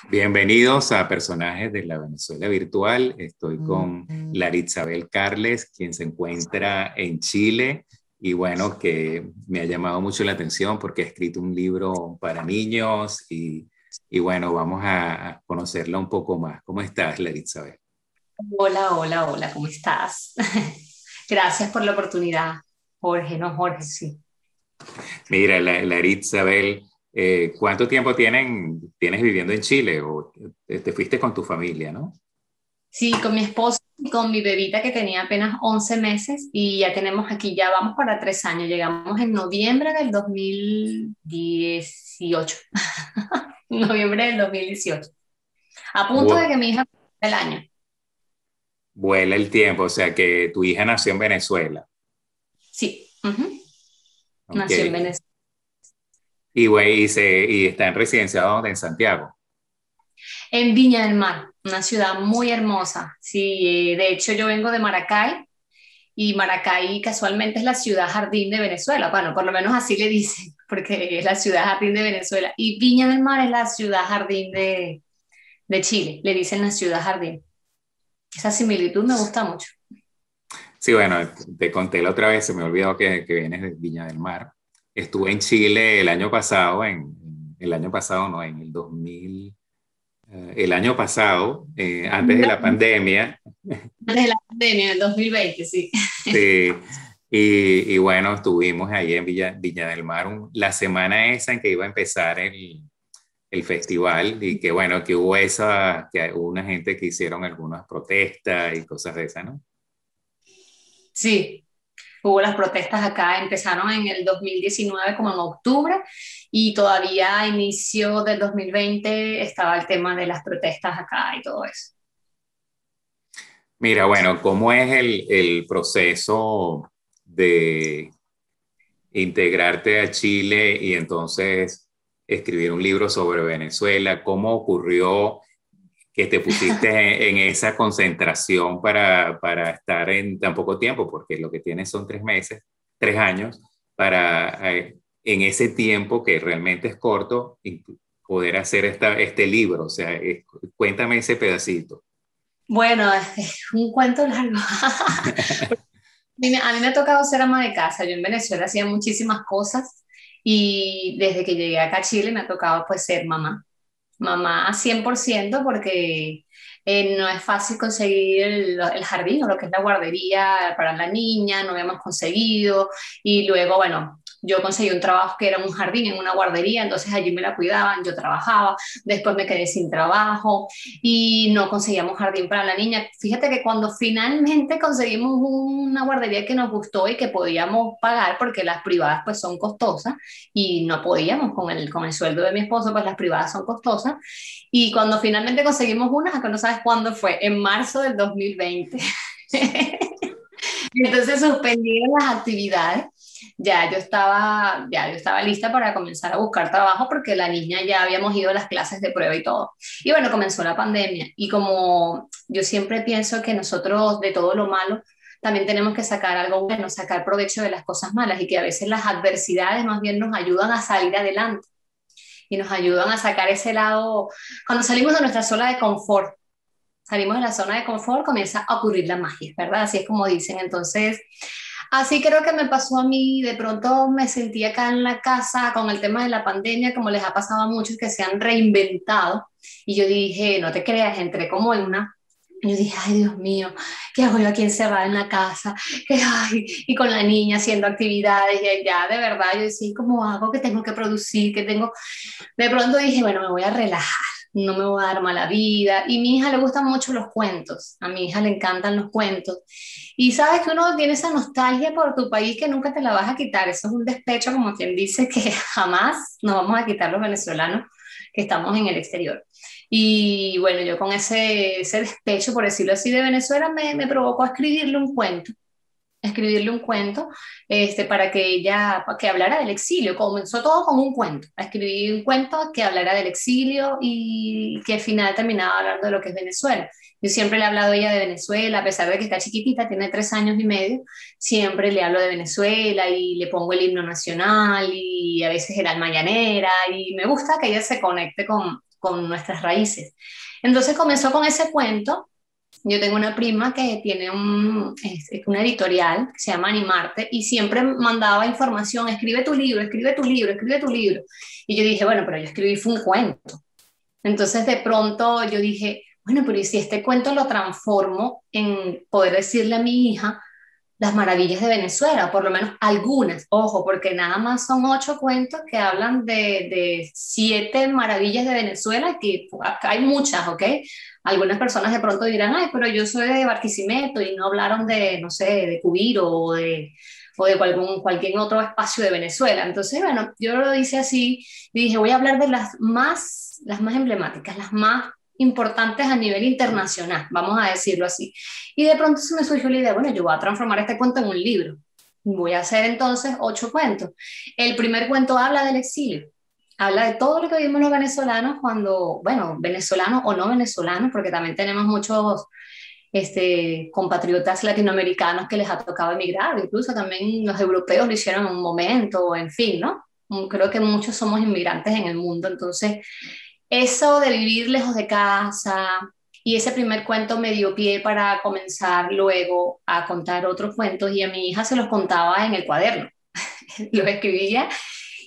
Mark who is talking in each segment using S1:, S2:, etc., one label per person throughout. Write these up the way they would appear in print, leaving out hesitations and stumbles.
S1: Bienvenidos a Personajes de la Venezuela Virtual. Estoy con Laritsabel Carles, quien se encuentra en Chile y bueno, que me ha llamado mucho la atención porque ha escrito un libro para niños y bueno, vamos a conocerla un poco más. ¿Cómo estás, Laritsabel?
S2: Hola, hola, hola, ¿cómo estás? Gracias por la oportunidad, Jorge, no Jorge, sí.
S1: Mira, Laritsabel, ¿cuánto tiempo tienes viviendo en Chile o te fuiste con tu familia, no?
S2: Sí, con mi esposo y con mi bebita que tenía apenas 11 meses y ya tenemos aquí, ya vamos para 3 años, llegamos en noviembre del 2018, noviembre del 2018, a punto de
S1: Bu-
S2: que mi hija cumpla el año.
S1: Vuela el tiempo, o sea que tu hija nació en Venezuela.
S2: Sí, ujú.
S1: Ok.
S2: Nació en Venezuela.
S1: Y está en residencia donde en Santiago.
S2: En Viña del Mar, una ciudad muy hermosa. Sí, de hecho yo vengo de Maracay. Y Maracay casualmente es la ciudad jardín de Venezuela. Bueno, por lo menos así le dicen, porque es la ciudad jardín de Venezuela. Y Viña del Mar es la ciudad jardín de Chile. Le dicen la ciudad jardín. Esa similitud me gusta mucho.
S1: Sí, bueno, te conté la otra vez, se me olvidó que vienes de Viña del Mar. Estuve en Chile el año pasado, el año pasado no, en el 2000, el año pasado, antes de la pandemia.
S2: Desde la pandemia, en el 2020, sí.
S1: Sí, y bueno, estuvimos ahí en Viña del Mar la semana esa en que iba a empezar el festival y que bueno, que hubo una gente que hicieron algunas protestas y cosas de esas, ¿no?
S2: Sí, hubo las protestas acá, empezaron en el 2019 como en octubre y todavía a inicio del 2020 estaba el tema de las protestas acá y todo eso.
S1: Mira, bueno, ¿cómo es el proceso de integrarte a Chile y entonces escribir un libro sobre Venezuela? ¿Cómo ocurrió que te pusiste en esa concentración para estar en tan poco tiempo? Porque lo que tienes son 3 meses, 3 años, para en ese tiempo que realmente es corto, poder hacer este libro. O sea, cuéntame ese pedacito.
S2: Bueno, es un cuento largo. A mí me ha tocado ser ama de casa. Yo en Venezuela hacía muchísimas cosas y desde que llegué acá a Chile me ha tocado pues ser mamá. Mamá a 100% porque no es fácil conseguir el jardín o lo que es la guardería para la niña, no habíamos conseguido. Y luego, bueno, yo conseguí un trabajo que era un jardín en una guardería, entonces allí me la cuidaban, yo trabajaba, después me quedé sin trabajo y no conseguíamos jardín para la niña. Fíjate que cuando finalmente conseguimos una guardería que nos gustó y que podíamos pagar, porque las privadas pues son costosas y no podíamos con el sueldo de mi esposo, pues las privadas son costosas. Y cuando finalmente conseguimos una, que no sabes cuándo fue, en marzo del 2020. Entonces suspendieron las actividades. Ya yo estaba lista para comenzar a buscar trabajo porque la niña ya habíamos ido a las clases de prueba y todo. Y bueno, comenzó la pandemia. Y como yo siempre pienso que nosotros de todo lo malo también tenemos que sacar algo bueno, sacar provecho de las cosas malas y que a veces las adversidades más bien nos ayudan a salir adelante y nos ayudan a sacar ese lado. Cuando salimos de nuestra zona de confort, salimos de la zona de confort, comienza a ocurrir la magia, ¿verdad? Así es como dicen. Entonces, así creo que me pasó a mí. De pronto me sentí acá en la casa con el tema de la pandemia, como les ha pasado a muchos que se han reinventado. Y yo dije, no te creas, entré como en una. Yo dije, ay Dios mío, ¿qué hago yo aquí encerrada en la casa? Ay, y con la niña haciendo actividades, y ya de verdad yo decía, ¿cómo hago? ¿Qué tengo que producir? ¿Qué tengo? De pronto dije, bueno, me voy a relajar, no me voy a dar mala vida. Y a mi hija le gustan mucho los cuentos, a mi hija le encantan los cuentos. Y sabes que uno tiene esa nostalgia por tu país que nunca te la vas a quitar. Eso es un despecho, como quien dice, que jamás nos vamos a quitar los venezolanos que estamos en el exterior. Y bueno, yo con ese despecho, por decirlo así, de Venezuela, me provocó a escribirle un cuento para que para que hablara del exilio. Comenzó todo con un cuento, a escribir un cuento que hablara del exilio y que al final terminaba hablando de lo que es Venezuela. Yo siempre le he hablado a ella de Venezuela, a pesar de que está chiquitita, tiene 3 años y medio, siempre le hablo de Venezuela y le pongo el himno nacional y a veces el alma llanera y me gusta que ella se conecte con nuestras raíces. Entonces comenzó con ese cuento. Yo tengo una prima que tiene una editorial que se llama Animarte y siempre mandaba información, escribe tu libro, escribe tu libro, escribe tu libro. Y yo dije, bueno, pero yo escribí fue un cuento. Entonces de pronto yo dije, bueno, pero ¿y si este cuento lo transformo en poder decirle a mi hija las maravillas de Venezuela, por lo menos algunas, ojo, porque nada más son 8 cuentos que hablan de 7 maravillas de Venezuela, que acá hay muchas, ¿ok? Algunas personas de pronto dirán, ay, pero yo soy de Barquisimeto y no hablaron de, no sé, de Cubiro o de cualquier otro espacio de Venezuela. Entonces, bueno, yo lo hice así y dije, voy a hablar de las más emblemáticas, las más importantes a nivel internacional, vamos a decirlo así. Y de pronto se me surgió la idea, bueno, yo voy a transformar este cuento en un libro. Voy a hacer entonces 8 cuentos. El primer cuento habla del exilio, habla de todo lo que vivimos los venezolanos cuando, bueno, venezolanos o no venezolanos, porque también tenemos muchos compatriotas latinoamericanos que les ha tocado emigrar, incluso también los europeos lo hicieron en un momento, en fin, ¿no? Creo que muchos somos inmigrantes en el mundo, entonces eso de vivir lejos de casa y ese primer cuento me dio pie para comenzar luego a contar otros cuentos y a mi hija se los contaba en el cuaderno, los escribía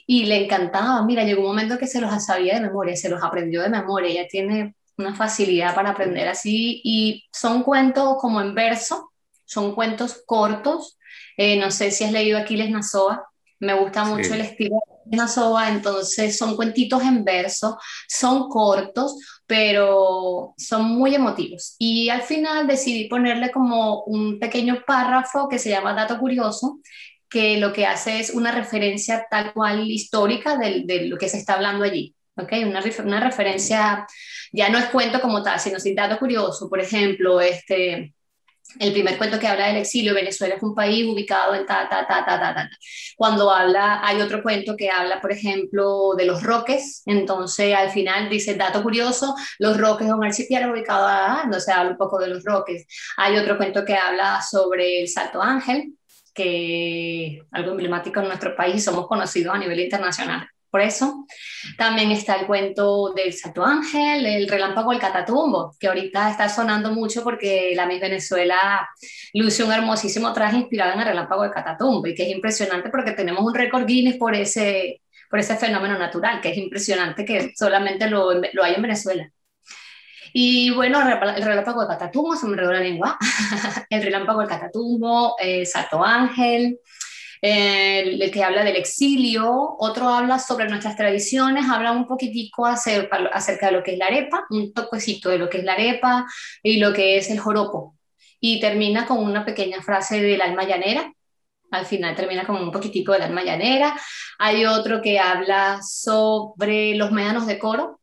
S2: y le encantaba. Mira, llegó un momento que se los sabía de memoria, se los aprendió de memoria. Ella tiene una facilidad para aprender así y son cuentos como en verso, son cuentos cortos. No sé si has leído Aquiles Nazoa, me gusta mucho el
S1: Sí.
S2: estilo de Aquiles Nazoa, entonces son cuentitos en verso, son cortos, pero son muy emotivos. Y al final decidí ponerle como un pequeño párrafo que se llama Dato Curioso, que lo que hace es una referencia tal cual histórica de lo que se está hablando allí. ¿Okay? Una referencia, ya no es cuento como tal, sino sin dato curioso. Por ejemplo, el primer cuento que habla del exilio, Venezuela es un país ubicado en ta, ta, ta, ta, ta, ta. Cuando habla, hay otro cuento que habla, por ejemplo, de los Roques, entonces al final dice, dato curioso, los Roques es un archipiélago ubicado, entonces habla un poco de los Roques. Hay otro cuento que habla sobre el Salto Ángel, que es algo emblemático en nuestro país y somos conocidos a nivel internacional. Por eso también está el cuento del Salto Ángel, el relámpago del Catatumbo, que ahorita está sonando mucho porque la Miss Venezuela luce un hermosísimo traje inspirado en el relámpago del Catatumbo y que es impresionante porque tenemos un récord Guinness por ese fenómeno natural, que es impresionante que solamente lo hay en Venezuela. Y bueno, el relámpago del Catatumbo, se me enredó la lengua, el relámpago del Catatumbo, Salto Ángel, el que habla del exilio, otro habla sobre nuestras tradiciones, habla un poquitico acerca de lo que es la arepa, un toquecito de lo que es la arepa y lo que es el joropo. Y termina con una pequeña frase del alma llanera. Al final termina con un poquitico del alma llanera. Hay otro que habla sobre los médanos de coro,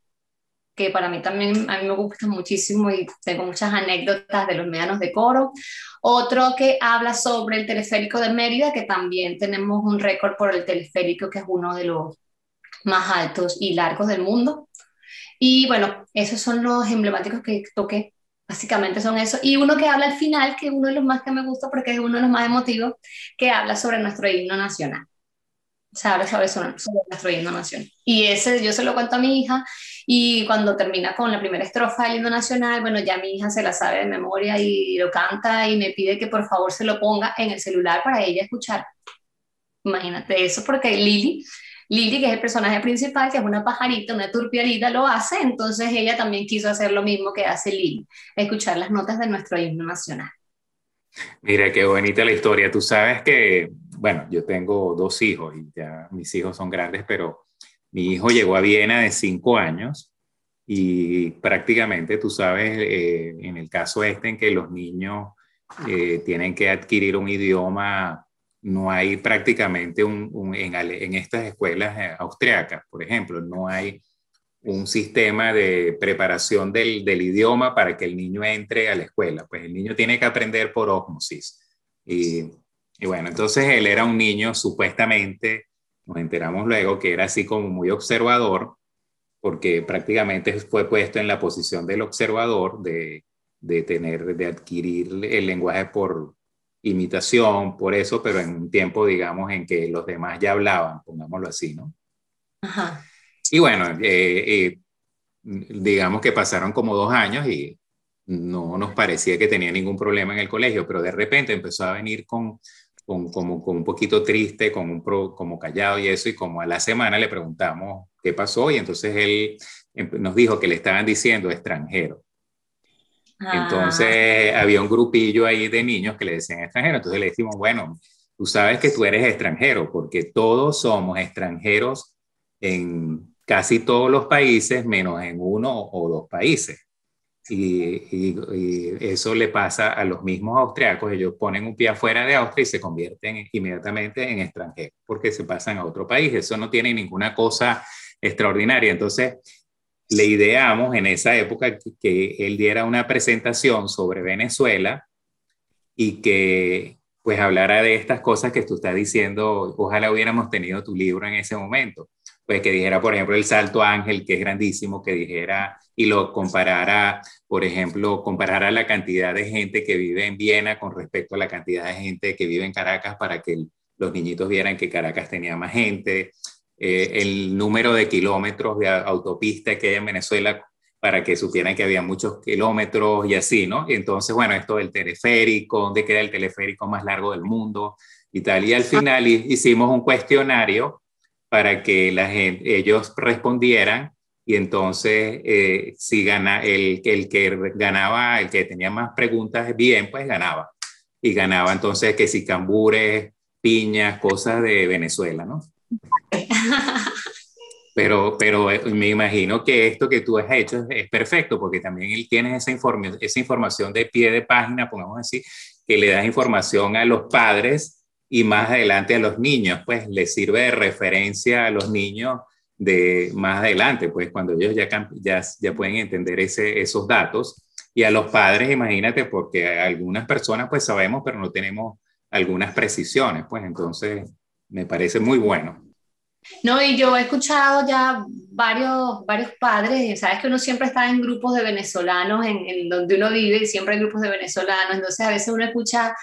S2: que para mí también, a mí me gusta muchísimo y tengo muchas anécdotas de los médanos de coro. Otro que habla sobre el teleférico de Mérida, que también tenemos un récord por el teleférico, que es uno de los más altos y largos del mundo. Y bueno, esos son los emblemáticos que toqué. Básicamente son eso. Y uno que habla al final, que es uno de los más que me gusta porque es uno de los más emotivos, que habla sobre nuestro himno nacional. Se habla sobre nuestro himno nacional. Y ese yo se lo cuento a mi hija y cuando termina con la primera estrofa del himno nacional, bueno, ya mi hija se la sabe de memoria y lo canta y me pide que por favor se lo ponga en el celular para ella escuchar. Imagínate eso, porque Lili, que es el personaje principal, que es una pajarita, una turpialita, lo hace, entonces ella también quiso hacer lo mismo que hace Lili, escuchar las notas de nuestro himno nacional.
S1: Mira, qué bonita la historia. Tú sabes que, bueno, yo tengo 2 hijos y ya mis hijos son grandes, pero mi hijo llegó a Viena de 5 años y prácticamente, tú sabes, en el caso en que los niños tienen que adquirir un idioma, no hay prácticamente en estas escuelas austriacas, por ejemplo, no hay un sistema de preparación del idioma para que el niño entre a la escuela. Pues el niño tiene que aprender por ósmosis. Y, y bueno, entonces él era un niño supuestamente, nos enteramos luego que era así como muy observador, porque prácticamente fue puesto en la posición del observador, de adquirir el lenguaje por imitación, por eso, pero en un tiempo, digamos, en que los demás ya hablaban, pongámoslo así, ¿no?
S2: Ajá.
S1: Y bueno, digamos que pasaron como 2 años y no nos parecía que tenía ningún problema en el colegio, pero de repente empezó a venir con un poquito triste, como callado y eso, y como a la semana le preguntamos qué pasó y entonces él nos dijo que le estaban diciendo extranjero.
S2: Ah,
S1: Entonces había un grupillo ahí de niños que le decían extranjero, entonces le decimos, bueno, tú sabes que tú eres extranjero, porque todos somos extranjeros en casi todos los países, menos en 1 o 2 países. Y eso le pasa a los mismos austriacos, ellos ponen un pie afuera de Austria y se convierten inmediatamente en extranjeros, porque se pasan a otro país, eso no tiene ninguna cosa extraordinaria. Entonces, le ideamos en esa época que él diera una presentación sobre Venezuela y que pues hablara de estas cosas que tú estás diciendo. Ojalá hubiéramos tenido tu libro en ese momento, pues que dijera, por ejemplo, el Salto Ángel, que es grandísimo, que dijera y lo comparara, por ejemplo, comparara la cantidad de gente que vive en Viena con respecto a la cantidad de gente que vive en Caracas para que los niñitos vieran que Caracas tenía más gente, el número de kilómetros de autopista que hay en Venezuela para que supieran que había muchos kilómetros y así, ¿no? Y entonces, bueno, esto del teleférico, dónde queda el teleférico más largo del mundo y tal. Y al final hicimos un cuestionario para que ellos respondieran y entonces si el que ganaba, el que tenía más preguntas bien, pues ganaba. Y ganaba entonces que si cambures, piñas, cosas de Venezuela, ¿no? Pero me imagino que esto que tú has hecho es perfecto, porque también él tiene esa información de pie de página, pongamos así, que le das información a los padres y más adelante a los niños, pues les sirve de referencia a los niños de más adelante, pues cuando ellos ya pueden entender esos datos. Y a los padres, imagínate, porque algunas personas pues sabemos, pero no tenemos algunas precisiones, pues entonces me parece muy bueno.
S2: no, y yo he escuchado ya varios padres, sabes que uno siempre está en grupos de venezolanos en donde uno vive, y siempre hay grupos de venezolanos, entonces a veces uno escucha,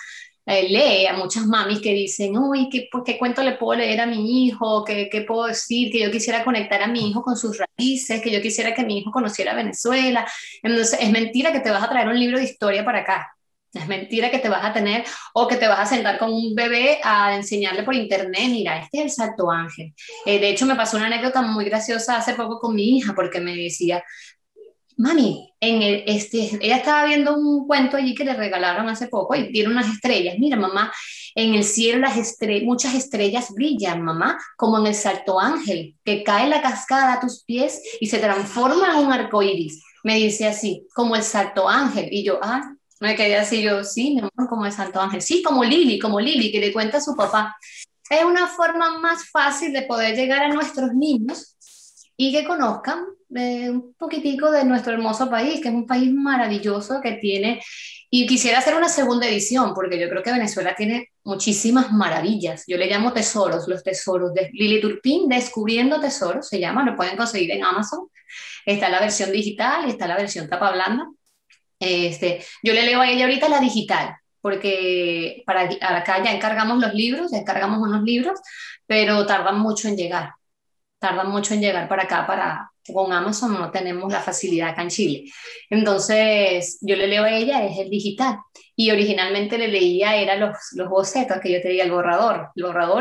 S2: lee a muchas mamis que dicen, uy, ¿qué cuento le puedo leer a mi hijo? ¿Qué puedo decir? Que yo quisiera conectar a mi hijo con sus raíces, que yo quisiera que mi hijo conociera Venezuela. Entonces, es mentira que te vas a traer un libro de historia para acá. Es mentira que te vas a tener o que te vas a sentar con un bebé a enseñarle por internet, mira, este es el Salto Ángel. De hecho, me pasó una anécdota muy graciosa hace poco con mi hija porque me decía, mami, ella estaba viendo un cuento allí que le regalaron hace poco y tiene unas estrellas. Mira, mamá, en el cielo muchas estrellas brillan, mamá, como en el Salto Ángel, que cae la cascada a tus pies y se transforma en un arco iris. Me dice así, como el Salto Ángel. Y yo, me quedé así, yo, sí, mi amor, como el Salto Ángel. Sí, como Lili, que le cuenta a su papá. Es una forma más fácil de poder llegar a nuestros niños y que conozcan un poquitico de nuestro hermoso país, que es un país maravilloso que tiene, y quisiera hacer una segunda edición, porque yo creo que Venezuela tiene muchísimas maravillas. Yo le llamo tesoros, los tesoros de Lili Turpin, Descubriendo Tesoros, se llama, lo pueden conseguir en Amazon. Está la versión digital y está la versión tapa blanda. Yo le leo a ella ahorita la digital, porque para acá ya encargamos los libros, ya encargamos unos libros, pero tardan mucho en llegar para acá, con Amazon no tenemos la facilidad acá en Chile. Entonces, yo le leo a ella, es el digital. Y originalmente le leía, eran los bocetos, que yo te diga, el borrador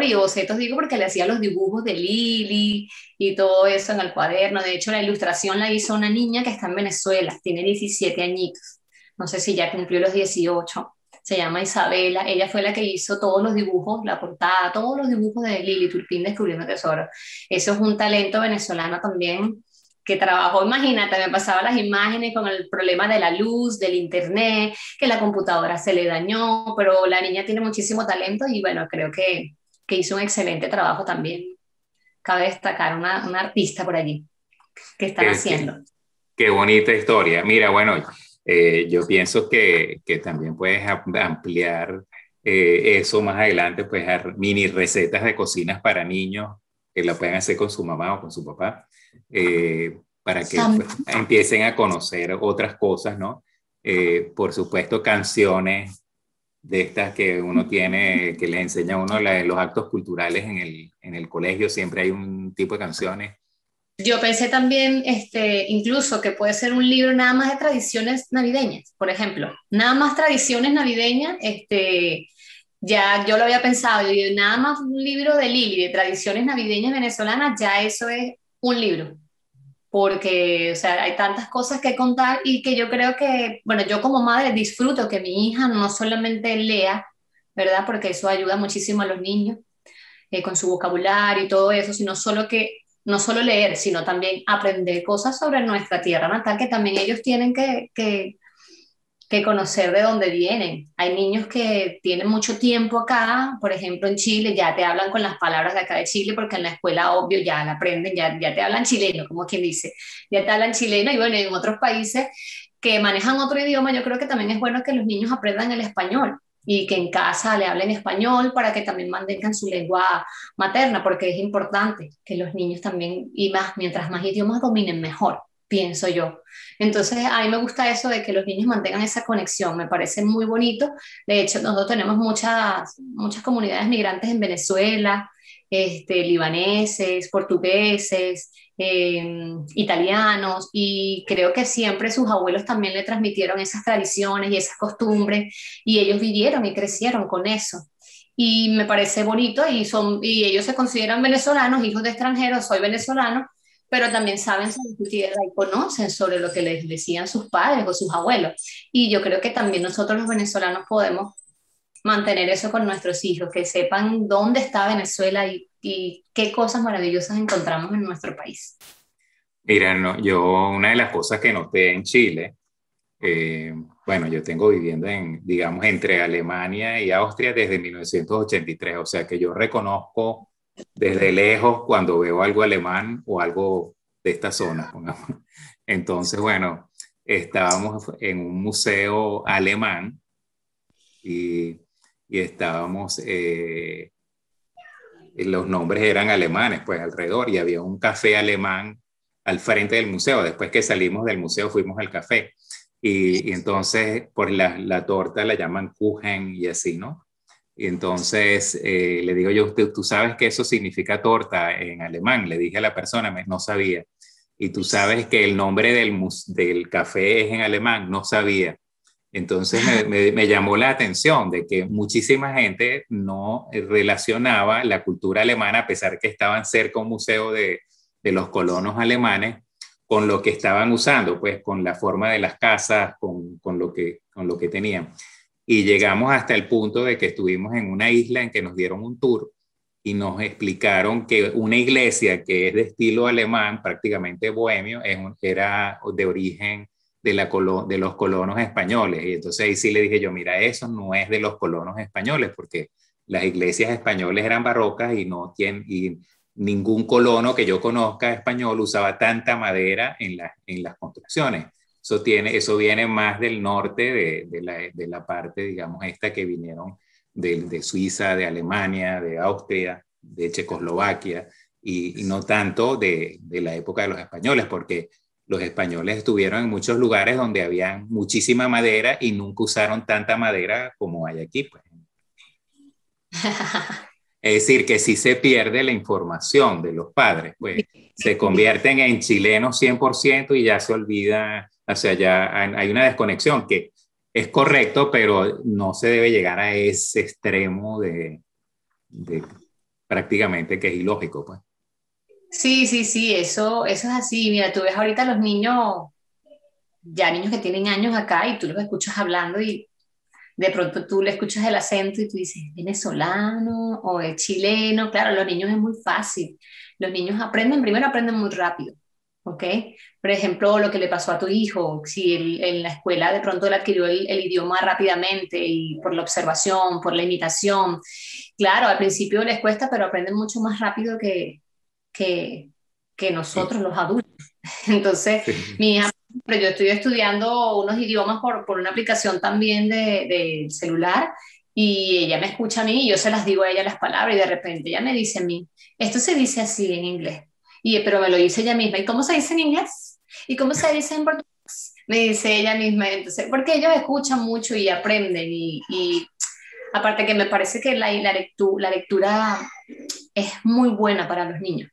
S2: y bocetos, digo, porque le hacía los dibujos de Lili y todo eso en el cuaderno. De hecho, la ilustración la hizo una niña que está en Venezuela, tiene 17 añitos. No sé si ya cumplió los 18. Se llama Isabela, ella fue la que hizo todos los dibujos, la portada, todos los dibujos de Lili Turpin Descubriendo Tesoros. Eso es un talento venezolano también que trabajó, imagínate, me pasaba las imágenes con el problema de la luz, del internet, que la computadora se le dañó, pero la niña tiene muchísimo talento y bueno, creo que hizo un excelente trabajo también. Cabe destacar una artista por allí que están
S1: Que, que,
S2: haciendo.
S1: Qué bonita historia. Mira, bueno, yo pienso que también puedes ampliar eso más adelante, pues a mini recetas de cocinas para niños que la pueden hacer con su mamá o con su papá, para que pues, empiecen a conocer otras cosas, ¿no? Por supuesto, canciones de estas que uno tiene, que les enseña a uno los actos culturales en el colegio, siempre hay un tipo de canciones
S2: Yo pensé también, incluso que puede ser un libro nada más de tradiciones navideñas, por ejemplo, nada más tradiciones navideñas, ya yo lo había pensado, yo digo, nada más un libro de Lili, de tradiciones navideñas venezolanas, ya eso es un libro, porque, o sea, hay tantas cosas que contar y que yo creo que, bueno, yo como madre disfruto que mi hija no solamente lea, ¿verdad? Porque eso ayuda muchísimo a los niños con su vocabulario y todo eso, sino solo que, no solo leer, sino también aprender cosas sobre nuestra tierra natal, que también ellos tienen que conocer de dónde vienen. Hay niños que tienen mucho tiempo acá, por ejemplo en Chile, ya te hablan con las palabras de acá de Chile, porque en la escuela obvio ya la aprenden, ya te hablan chileno, como quien dice, ya te hablan chileno y bueno, en otros países que manejan otro idioma, yo creo que también es bueno que los niños aprendan el español y que en casa le hablen español para que también mantengan su lengua materna, porque es importante que los niños también, y más, mientras más idiomas dominen, mejor, pienso yo. Entonces, a mí me gusta eso de que los niños mantengan esa conexión, me parece muy bonito. De hecho, nosotros tenemos muchas comunidades migrantes en Venezuela, libaneses, portugueses, italianos, y creo que siempre sus abuelos también le transmitieron esas tradiciones y esas costumbres, y ellos vivieron y crecieron con eso. Y me parece bonito, y ellos se consideran venezolanos, hijos de extranjeros, soy venezolano, pero también saben sobre su tierra y conocen sobre lo que les decían sus padres o sus abuelos. Y yo creo que también nosotros los venezolanos podemos mantener eso con nuestros hijos, que sepan dónde está Venezuela y qué cosas maravillosas encontramos en nuestro país.
S1: Mira, no, yo una de las cosas que noté en Chile, eh, bueno, yo tengo viviendo en, digamos, entre Alemania y Austria desde 1983, o sea que yo reconozco desde lejos cuando veo algo alemán o algo de esta zona, pongamos. Entonces, bueno, estábamos en un museo alemán y, y estábamos, los nombres eran alemanes, pues alrededor, y había un café alemán al frente del museo. Después que salimos del museo fuimos al café. Y entonces, por la torta la llaman Kuchen y así, ¿no? Y entonces le digo yo, ¿tú sabes que eso significa torta en alemán? Le dije a la persona, no sabía. Y tú sabes que el nombre del café es en alemán, no sabía. Entonces me llamó la atención de que muchísima gente no relacionaba la cultura alemana, a pesar que estaban cerca un museo de los colonos alemanes, con lo que estaban usando, pues con la forma de las casas, con lo que tenían. Y llegamos hasta el punto de que estuvimos en una isla en que nos dieron un tour y nos explicaron que una iglesia que es de estilo alemán, prácticamente bohemio, era de origen de los colonos españoles. Y entonces ahí sí le dije yo, mira, eso no es de los colonos españoles, porque las iglesias españoles eran barrocas y ningún colono que yo conozca español usaba tanta madera en las construcciones. Eso viene más del norte de la parte, digamos, esta que vinieron de Suiza, de Alemania, de Austria, de Checoslovaquia, y no tanto de la época de los españoles, porque los españoles estuvieron en muchos lugares donde había muchísima madera y nunca usaron tanta madera como hay aquí, pues. Es decir, que si se pierde la información de los padres, pues se convierten en chilenos 100% y ya se olvida, o sea, ya hay una desconexión que es correcto, pero no se debe llegar a ese extremo de prácticamente que es ilógico, pues.
S2: Sí, sí, sí, eso es así. Mira, tú ves ahorita los niños, ya niños que tienen años acá y tú los escuchas hablando y de pronto tú le escuchas el acento y tú dices, ¿es venezolano o es chileno? Claro, los niños es muy fácil. Los niños primero aprenden muy rápido, ¿ok? Por ejemplo, lo que le pasó a tu hijo, si en la escuela de pronto él adquirió el idioma rápidamente y por la observación, por la imitación. Claro, al principio les cuesta, pero aprenden mucho más rápido que, que nosotros los adultos. Entonces,
S1: Sí.
S2: mi hija, pero yo estoy estudiando unos idiomas por una aplicación también de celular y ella me escucha a mí y yo se las digo a ella las palabras y de repente ella me dice a mí, esto se dice así en inglés, pero me lo dice ella misma, ¿y cómo se dice en inglés? ¿Y cómo se dice en portugués? Me dice ella misma, entonces, porque ellos escuchan mucho y aprenden y aparte que me parece que la lectura es muy buena para los niños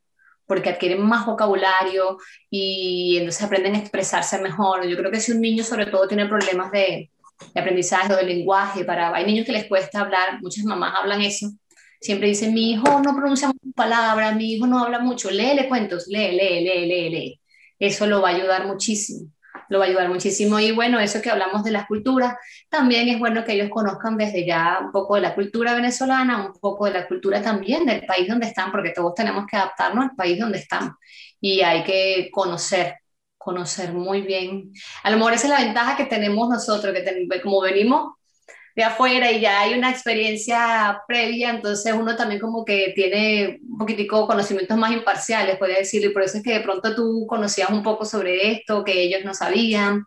S2: porque adquieren más vocabulario y entonces aprenden a expresarse mejor. Yo creo que si un niño sobre todo tiene problemas de aprendizaje o de lenguaje, hay niños que les cuesta hablar, muchas mamás hablan eso, siempre dicen, mi hijo no pronuncia muchas palabras, mi hijo no habla mucho, léele cuentos, lee. Eso lo va a ayudar muchísimo, lo va a ayudar muchísimo. Y bueno, eso que hablamos de las culturas, también es bueno que ellos conozcan desde ya un poco de la cultura venezolana, un poco de la cultura también del país donde están, porque todos tenemos que adaptarnos al país donde estamos y hay que conocer muy bien. A lo mejor esa es la ventaja que tenemos nosotros, como venimos de afuera y ya hay una experiencia previa, entonces uno también como que tiene un poquitico conocimientos más imparciales, podría decirlo, y por eso es que de pronto tú conocías un poco sobre esto, que ellos no sabían.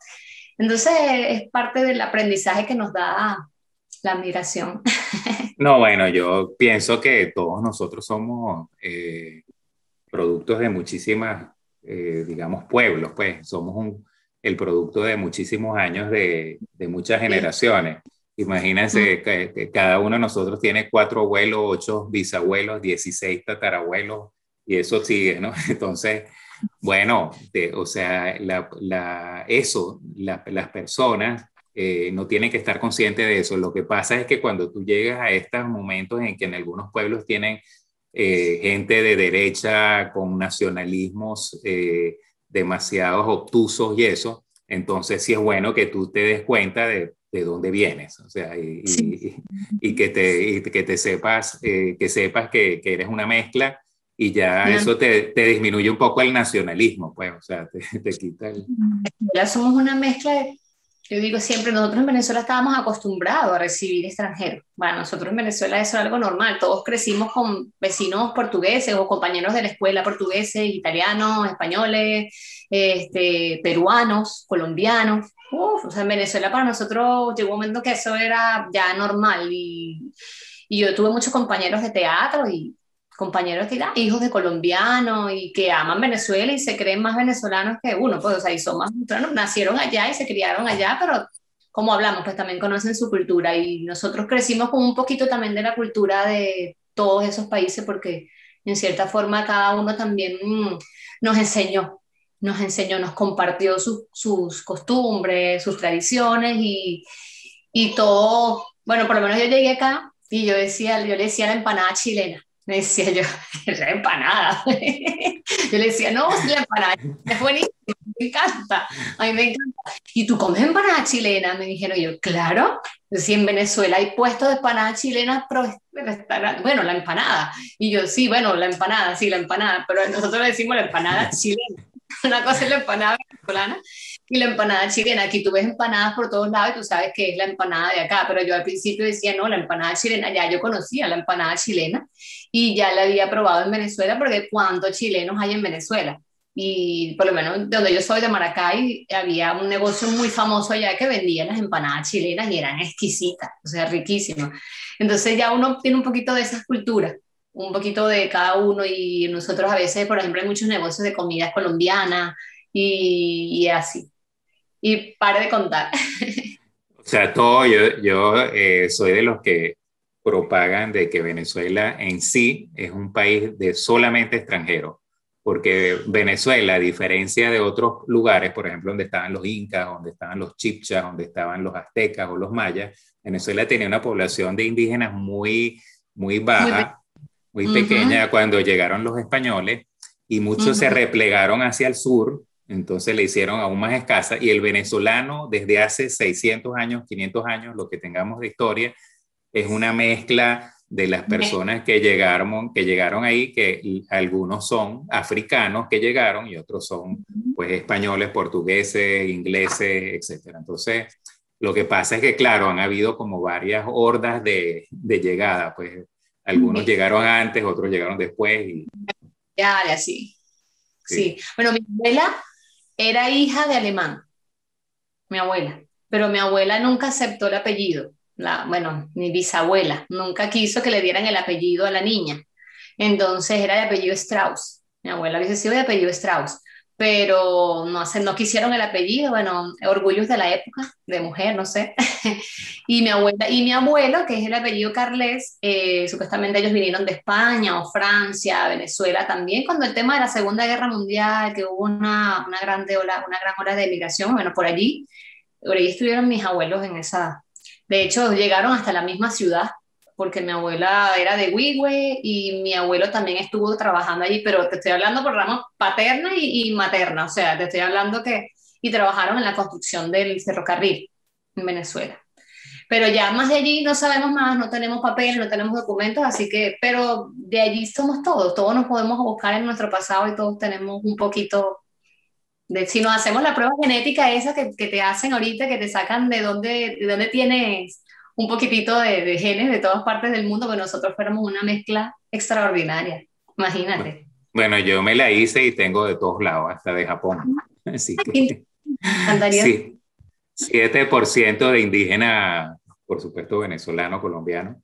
S2: Entonces es parte del aprendizaje que nos da la migración.
S1: No, bueno, yo pienso que todos nosotros somos productos de muchísimas, digamos, pueblos, pues somos el producto de muchísimos años de muchas
S2: Sí.
S1: generaciones. Imagínense que cada uno de nosotros tiene 4 abuelos, 8 bisabuelos, 16 tatarabuelos, y eso sigue, ¿no? Entonces, bueno, o sea, las personas no tienen que estar conscientes de eso. Lo que pasa es que cuando tú llegas a estos momentos en que en algunos pueblos tienen gente de derecha con nacionalismos demasiados obtusos y eso, entonces sí es bueno que tú te des cuenta de dónde vienes, o sea,
S2: Sí.
S1: y que te sepas, que sepas que eres una mezcla y ya
S2: Una
S1: eso te disminuye un poco el nacionalismo, pues, o sea, te quita el...
S2: Ya somos una mezcla de, yo digo siempre, nosotros en Venezuela estábamos acostumbrados a recibir extranjeros. Bueno, nosotros en Venezuela eso era algo normal. Todos crecimos con vecinos portugueses o compañeros de la escuela portugueses, italianos, españoles, peruanos, colombianos. Uf, o sea, en Venezuela para nosotros llegó un momento que eso era ya normal y yo tuve muchos compañeros de teatro y compañeros que eran hijos de colombianos y que aman Venezuela y se creen más venezolanos que uno, pues, o sea, y son más venezolanos, nacieron allá y se criaron allá, pero como hablamos, pues también conocen su cultura y nosotros crecimos con un poquito también de la cultura de todos esos países porque en cierta forma cada uno también nos enseñó, nos compartió sus costumbres, sus tradiciones y todo, bueno, por lo menos yo llegué acá y yo le decía la empanada chilena. Me decía yo, la empanada. Yo le decía, no, sí, la empanada es buenísima, me encanta, a mí me encanta. ¿Y tú comes empanada chilena? Me dijeron yo, claro. Si en Venezuela hay puestos de empanadas chilenas, pero bueno, la empanada. Y yo, sí, bueno, la empanada, sí, la empanada, pero nosotros le decimos la empanada chilena. Una cosa es la empanada venezolana y la empanada chilena. Aquí tú ves empanadas por todos lados y tú sabes que es la empanada de acá, pero yo al principio decía, no, la empanada chilena, ya yo conocía la empanada chilena y ya la había probado en Venezuela porque ¿cuántos chilenos hay en Venezuela? Y por lo menos de donde yo soy, de Maracay, había un negocio muy famoso allá que vendía las empanadas chilenas y eran exquisitas, o sea, riquísimas. Entonces ya uno tiene un poquito de esas culturas, un poquito de cada uno y nosotros a veces, por ejemplo, hay muchos negocios de comidas colombianas y así. Y pare de contar.
S1: O sea, yo soy de los que propagan de que Venezuela en sí es un país de solamente extranjeros, porque Venezuela, a diferencia de otros lugares, por ejemplo, donde estaban los incas, donde estaban los chipchas, donde estaban los aztecas o los mayas, Venezuela tenía una población de indígenas muy
S2: Muy bien.
S1: baja, muy
S2: Ujú,
S1: pequeña cuando llegaron los españoles y muchos se
S2: ujú.
S1: replegaron hacia el sur, entonces le hicieron aún más escasa y el venezolano desde hace 600 años, 500 años, lo que tengamos de historia, es una mezcla de las personas que llegaron ahí, que algunos son africanos que llegaron y otros son pues españoles, portugueses, ingleses, etcétera. Entonces, lo que pasa es que, claro, han habido como varias hordas de llegada, pues algunos llegaron antes, otros llegaron después y
S2: Ya, ya, sí.
S1: sí.
S2: Sí. Bueno, mi abuela era hija de alemán, mi abuela, pero mi abuela nunca aceptó el apellido. Bueno, mi bisabuela nunca quiso que le dieran el apellido a la niña. Entonces era de apellido Strauss. Mi abuela hubiese sido de apellido Strauss. pero no quisieron el apellido, bueno, orgullos de la época, de mujer, no sé. Y mi abuela y mi abuelo, que es el apellido Carles, supuestamente ellos vinieron de España o Francia, Venezuela también, cuando el tema de la Segunda Guerra Mundial, que hubo una gran ola de emigración, bueno, por ahí estuvieron mis abuelos en esa. De hecho, llegaron hasta la misma ciudad, porque mi abuela era de Huigüe y mi abuelo también estuvo trabajando allí, pero te estoy hablando por rama paterna y materna, o sea, te estoy hablando que, y trabajaron en la construcción del ferrocarril en Venezuela. Pero ya más de allí no sabemos más, no tenemos papeles, no tenemos documentos, así que, pero de allí somos todos nos podemos buscar en nuestro pasado y todos tenemos un poquito de, si nos hacemos la prueba genética esa que te hacen ahorita, que te sacan de dónde tienes un poquitito de genes de todas partes del mundo, que nosotros fuéramos una mezcla extraordinaria, imagínate.
S1: Bueno, yo me la hice y tengo de todos lados, hasta de Japón. Así
S2: Me
S1: que
S2: encantaría.
S1: sí, 7% de indígena, por supuesto venezolano, colombiano,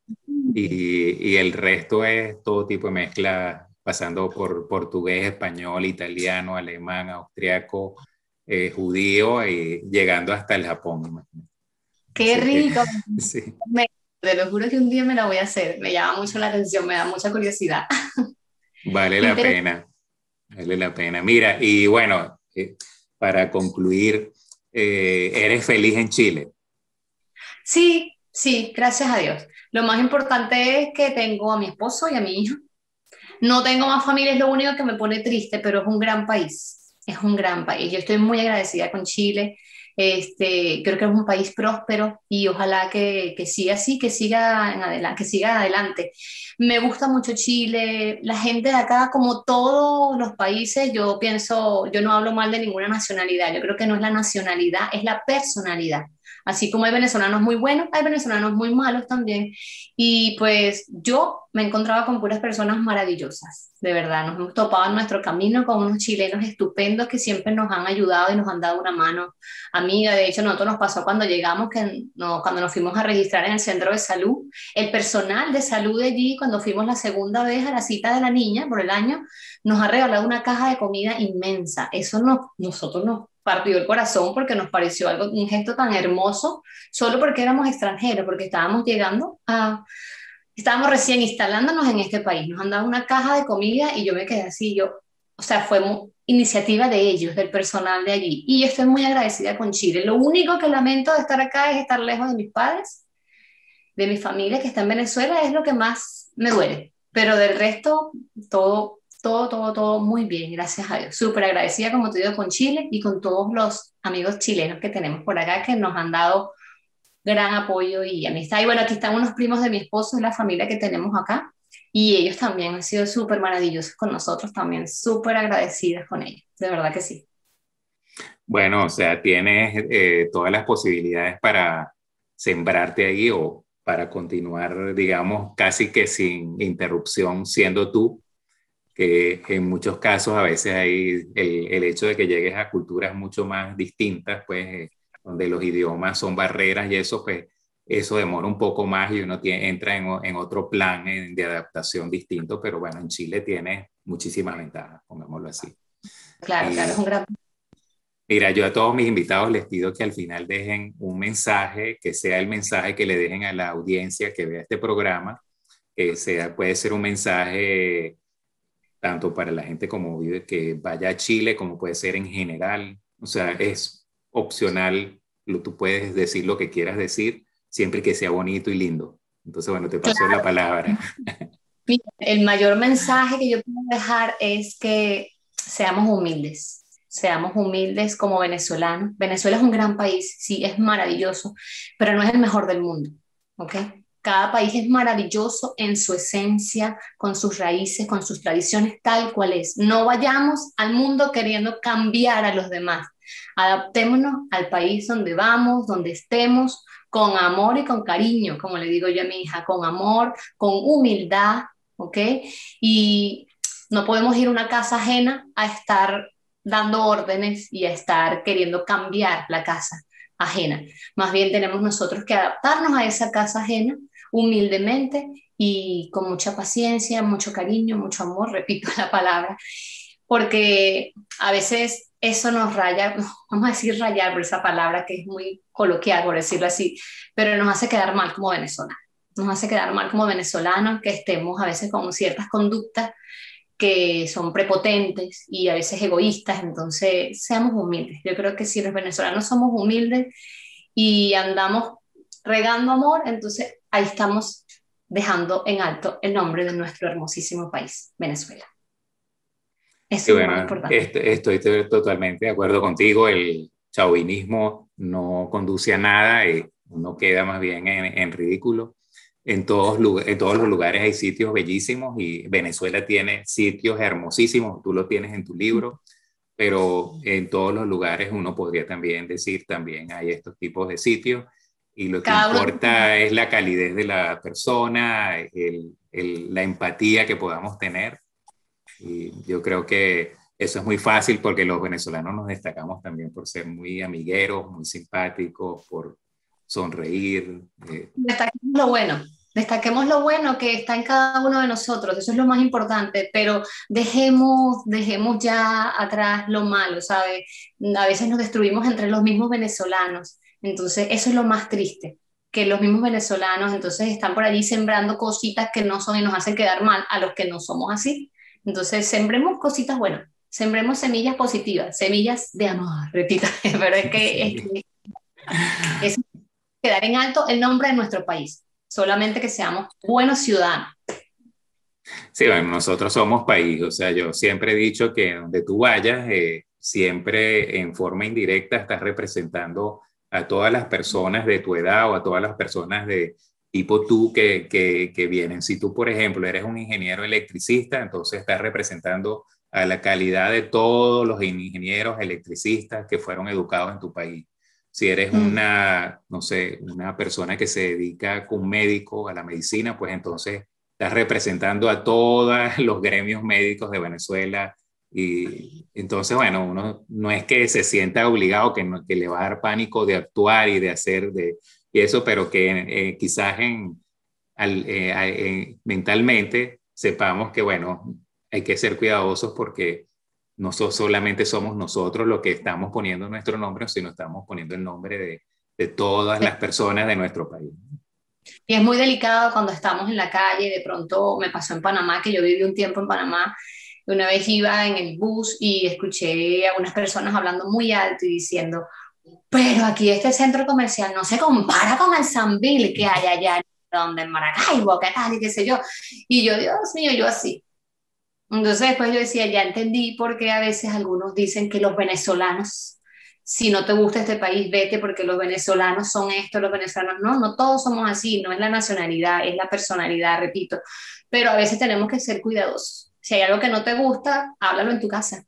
S1: y el resto es todo tipo de mezcla, pasando por portugués, español, italiano, alemán, austriaco, judío, y llegando hasta el Japón. Imagínate.
S2: Qué
S1: Así que
S2: rico.
S1: sí,
S2: Te lo juro que un día me la voy a hacer. Me llama mucho la atención, me da mucha curiosidad.
S1: vale la
S2: Interesante.
S1: pena, vale la pena. Mira, y bueno, para concluir, ¿eres feliz en Chile?
S2: Sí, sí, gracias a Dios. Lo más importante es que tengo a mi esposo y a mi hijo. No tengo más familia, es lo único que me pone triste, pero es un gran país. Es un gran país. Yo estoy muy agradecida con Chile. Creo que es un país próspero y ojalá que siga así, que siga adelante. Me gusta mucho Chile. La gente de acá, como todos los países, yo pienso, yo no hablo mal de ninguna nacionalidad. Yo creo que no es la nacionalidad, es la personalidad. Así como hay venezolanos muy buenos, hay venezolanos muy malos también. Y pues yo me encontraba con puras personas maravillosas, de verdad. Nos hemos topado en nuestro camino con unos chilenos estupendos que siempre nos han ayudado y nos han dado una mano amiga. De hecho, nosotros nos pasó cuando llegamos, cuando nos fuimos a registrar en el centro de salud, el personal de salud de allí, cuando fuimos la segunda vez a la cita de la niña por el año, nos ha regalado una caja de comida inmensa. Nosotros nos partió el corazón porque nos pareció un gesto tan hermoso solo porque éramos extranjeros, porque estábamos recién instalándonos en este país, nos han dado una caja de comida y yo me quedé así, o sea, fue iniciativa de ellos, del personal de allí, y yo estoy muy agradecida con Chile. Lo único que lamento de estar acá es estar lejos de mis padres, de mi familia que está en Venezuela, es lo que más me duele, pero del resto, todo muy bien, gracias a Dios. Súper agradecida, como te digo, con Chile y con todos los amigos chilenos que tenemos por acá que nos han dado gran apoyo y amistad. Y bueno, aquí están unos primos de mi esposo y la familia que tenemos acá. Y ellos también han sido súper maravillosos con nosotros, también súper agradecidas con ellos. De verdad que sí.
S1: Bueno, o sea, tienes todas las posibilidades para sembrarte ahí o para continuar, digamos, casi que sin interrupción siendo tú, que en muchos casos a veces hay el hecho de que llegues a culturas mucho más distintas, pues donde los idiomas son barreras y eso, pues eso demora un poco más y uno entra en otro plan de adaptación distinto, pero bueno, en Chile tiene muchísimas ventajas, pongámoslo así.
S2: Claro, claro, es un
S1: Y
S2: gran...
S1: mira, yo a todos mis invitados les pido que al final dejen un mensaje, que sea el mensaje que le dejen a la audiencia que vea este programa, que sea, puede ser un mensaje tanto para la gente como vive, que vaya a Chile, como puede ser en general. O sea, es opcional, tú puedes decir lo que quieras decir, siempre que sea bonito y lindo. Entonces, bueno, te paso la
S2: Claro.
S1: palabra.
S2: Mira, el mayor mensaje que yo puedo dejar es que seamos humildes como venezolanos. Venezuela es un gran país, sí, es maravilloso, pero no es el mejor del mundo, ¿ok? Cada país es maravilloso en su esencia, con sus raíces, con sus tradiciones, tal cual es. No vayamos al mundo queriendo cambiar a los demás. Adaptémonos al país donde vamos, donde estemos, con amor y con cariño, como le digo yo a mi hija, con amor, con humildad, ¿ok? Y no podemos ir a una casa ajena a estar dando órdenes y a estar queriendo cambiar la casa ajena. Más bien tenemos nosotros que adaptarnos a esa casa ajena humildemente y con mucha paciencia, mucho cariño, mucho amor, repito la palabra, porque a veces eso nos raya, vamos a decir rayar por esa palabra que es muy coloquial, por decirlo así, pero nos hace quedar mal como venezolanos. Nos hace quedar mal como venezolanos que estemos a veces con ciertas conductas que son prepotentes y a veces egoístas, entonces seamos humildes. Yo creo que si los venezolanos somos humildes y andamos regando amor, entonces ahí estamos dejando en alto el nombre de nuestro hermosísimo país, Venezuela.
S1: Y
S2: Eso es lo más
S1: bueno,
S2: importante.
S1: estoy totalmente de acuerdo contigo. El chauvinismo no conduce a nada y uno queda más bien en ridículo. En todos los lugares hay sitios bellísimos y Venezuela tiene sitios hermosísimos, tú lo tienes en tu libro, pero en todos los lugares uno podría también decir, también hay estos tipos de sitios y lo que
S2: Cada uno,
S1: importa es la calidez de la persona, la empatía que podamos tener y yo creo que eso es muy fácil porque los venezolanos nos destacamos también por ser muy amigueros, muy simpáticos, por sonreír.
S2: destaquemos lo bueno que está en cada uno de nosotros, eso es lo más importante, pero dejemos ya atrás lo malo, ¿sabes? A veces nos destruimos entre los mismos venezolanos, entonces eso es lo más triste, que los mismos venezolanos entonces están por allí sembrando cositas que no son y nos hacen quedar mal a los que no somos así. Entonces sembremos cositas buenas, sembremos semillas positivas, semillas de amor, repito, pero
S1: Sí.
S2: es quedar en alto el nombre de nuestro país, solamente que seamos buenos ciudadanos.
S1: Sí, bueno, nosotros somos país, o sea, yo siempre he dicho que donde tú vayas, siempre en forma indirecta estás representando a todas las personas de tu edad o a todas las personas de tipo tú que vienen. Si tú, por ejemplo, eres un ingeniero electricista, entonces estás representando a la calidad de todos los ingenieros electricistas que fueron educados en tu país. Si eres
S2: Mm.
S1: una, no sé, una persona que se dedica como médico a la medicina, pues entonces estás representando a todos los gremios médicos de Venezuela y entonces, bueno, uno no es que se sienta obligado, que le va a dar pánico de actuar y de hacer y eso, pero que quizás mentalmente sepamos que, bueno, hay que ser cuidadosos porque no solamente somos nosotros los que estamos poniendo nuestro nombre, sino estamos poniendo el nombre de todas las personas de nuestro país.
S2: Y es muy delicado cuando estamos en la calle, de pronto me pasó en Panamá, que yo viví un tiempo en Panamá, una vez iba en el bus y escuché a unas personas hablando muy alto y diciendo, pero aquí este centro comercial no se compara con el Sambil que hay allá donde en Maracaibo, qué tal y qué sé yo. Y yo, Dios mío, yo así. Entonces después yo decía, ya entendí por qué a veces algunos dicen que los venezolanos, si no te gusta este país, vete porque los venezolanos son esto, los venezolanos no, no todos somos así, no es la nacionalidad, es la personalidad, repito, pero a veces tenemos que ser cuidadosos. Si hay algo que no te gusta, háblalo en tu casa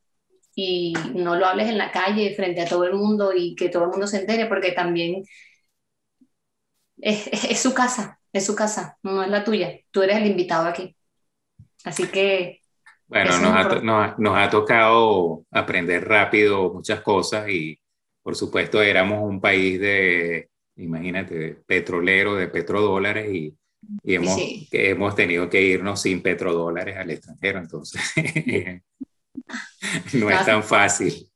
S2: y no lo hables en la calle frente a todo el mundo y que todo el mundo se entere porque también es su casa, no es la tuya, tú eres el invitado aquí. Así que
S1: Bueno,
S2: eso es importante.
S1: nos ha tocado aprender rápido muchas cosas y por supuesto éramos un país de, imagínate, de petrolero, de petrodólares y
S2: Y sí.
S1: hemos tenido que irnos sin petrodólares al extranjero, entonces no es
S2: No,
S1: tan fácil.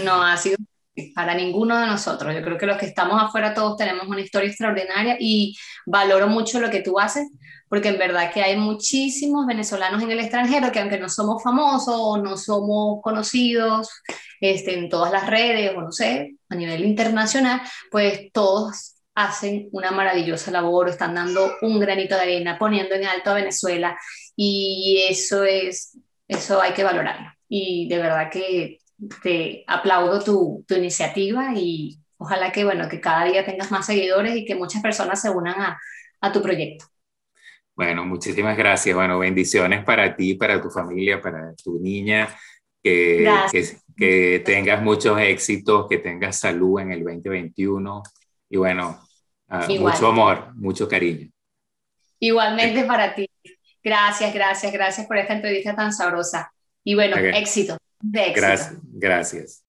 S2: no ha sido para ninguno de nosotros. Yo creo que los que estamos afuera todos tenemos una historia extraordinaria y valoro mucho lo que tú haces, porque en verdad que hay muchísimos venezolanos en el extranjero que aunque no somos famosos, no somos conocidos en todas las redes o no sé, a nivel internacional, pues todos hacen una maravillosa labor, están dando un granito de arena, poniendo en alto a Venezuela y eso hay que valorarlo. Y de verdad que te aplaudo tu iniciativa y ojalá que, bueno, que cada día tengas más seguidores y que muchas personas se unan a tu proyecto.
S1: Bueno, muchísimas gracias. Bueno, bendiciones para ti, para tu familia, para tu niña,
S2: Gracias.
S1: que tengas muchos éxitos, que tengas salud en el 2021 y bueno, mucho
S2: Igual.
S1: amor, mucho cariño.
S2: Igualmente para ti. Gracias, gracias, gracias por esta entrevista tan sabrosa. Y bueno,
S1: Ok,
S2: éxito, de éxito.
S1: gracias.